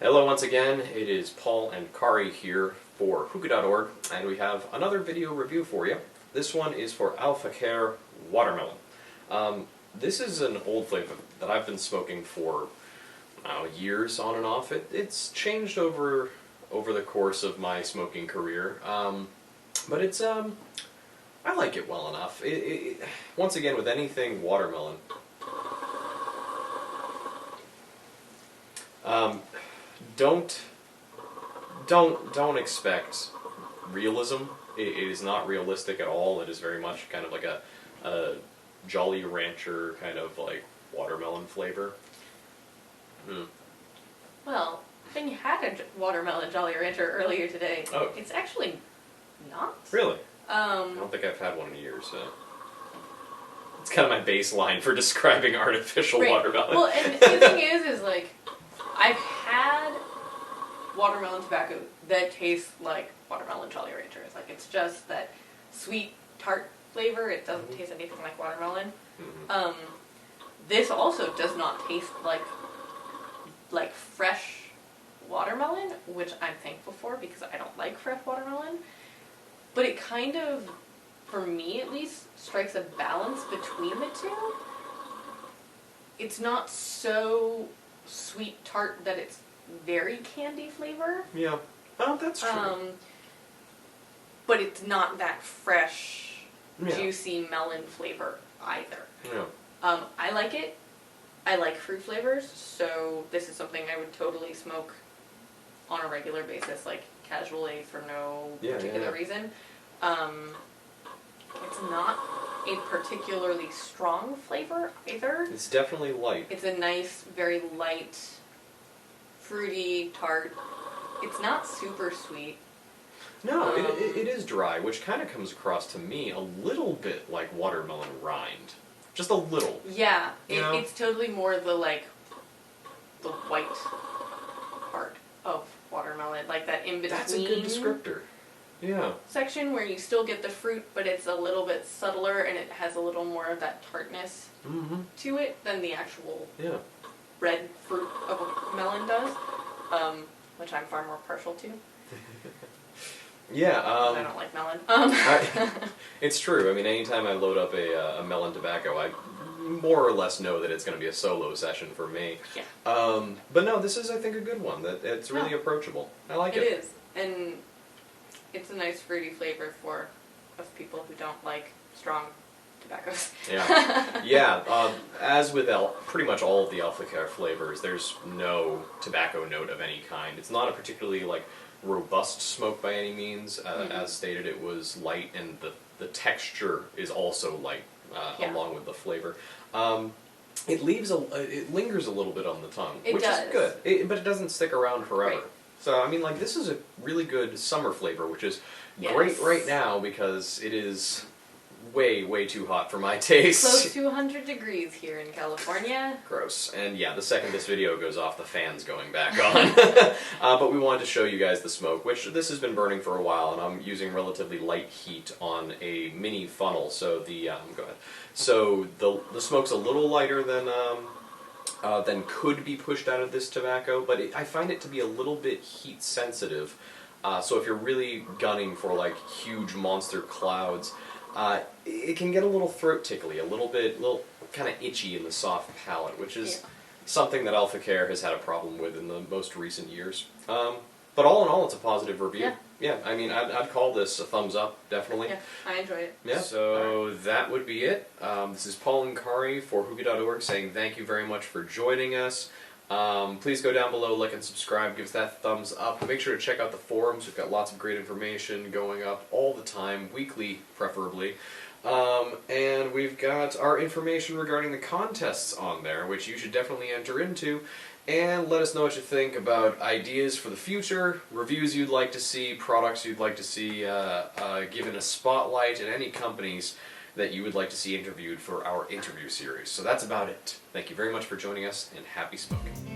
Hello once again, it is Paul and Kari here for Hookah.org, and we have another video review for you. This one is for Fakher Watermelon. This is an old flavor that I've been smoking for years on and off. It's changed over the course of my smoking career, but it's I like it well enough. Once again, with anything watermelon, don't expect realism. It is not realistic at all. It is very much kind of like a Jolly Rancher kind of like watermelon flavor. Well, Ben had a watermelon Jolly Rancher earlier today. Oh. It's actually not. Really? I don't think I've had one in years, so it's kind of my baseline for describing artificial watermelon. Well, and the thing is like, I've had watermelon tobacco that tastes like watermelon Jolly Ranchers. Like, it's just that sweet, tart flavor. It doesn't taste anything like watermelon. This also does not taste like fresh watermelon, which I'm thankful for because I don't like fresh watermelon. But it kind of, for me at least, strikes a balance between the two. It's not so sweet tart that it's very candy flavor. Yeah. Oh, that's true. But it's not that fresh, juicy melon flavor either. Yeah. I like it. I like fruit flavors, so this is something I would totally smoke on a regular basis, like casually for no particular reason. It's not a particularly strong flavor either. It's definitely light. It's a nice, very light, fruity tart. It's not super sweet. No, it is dry, which kind of comes across to me a little bit like watermelon rind. Just a little. Yeah, it's totally more the white part of watermelon, like that in between. That's a good descriptor. Yeah. Section where you still get the fruit, but it's a little bit subtler and it has a little more of that tartness to it than the actual red fruit of a melon does, which I'm far more partial to. Yeah. I don't like melon. It's true. I mean, anytime I load up a melon tobacco, I more or less know that it's going to be a solo session for me. Yeah. But no, this is, I think, a good one. It's really approachable. I like it. It is. And it's a nice fruity flavor for us people who don't like strong tobaccos. Yeah. Yeah. As with pretty much all of the Fakher flavors, there's no tobacco note of any kind. It's not a particularly robust smoke by any means. As stated, it was light, and the texture is also light along with the flavor. It lingers a little bit on the tongue, which is good. But it doesn't stick around forever. Right. So I mean, this is a really good summer flavor, which is great right now because it is way too hot for my taste. Close to 100 degrees here in California. Gross. And yeah, the second this video goes off, the fan's going back on. But we wanted to show you guys the smoke, which this has been burning for a while, and I'm using relatively light heat on a mini funnel. So the go ahead. So the smoke's a little lighter than could be pushed out of this tobacco, but I find it to be a little bit heat sensitive. So if you're really gunning for huge monster clouds, it can get a little throat tickly, a little kind of itchy in the soft palate, which is something that Fakher has had a problem with in the most recent years. But all in all, it's a positive review. Yeah, I mean, I'd call this a thumbs up, definitely. Yeah, I enjoyed it. Yeah, so that would be it. This is Paul and Kari for Hookah.org saying thank you very much for joining us. Please go down below, like and subscribe, give us that thumbs up. Make sure to check out the forums. We've got lots of great information going up all the time, weekly preferably. And we've got our information regarding the contests on there, which you should definitely enter into. And let us know what you think about ideas for the future, reviews you'd like to see, products you'd like to see given a spotlight, and any companies that you would like to see interviewed for our interview series. So that's about it. Thank you very much for joining us, and happy smoking.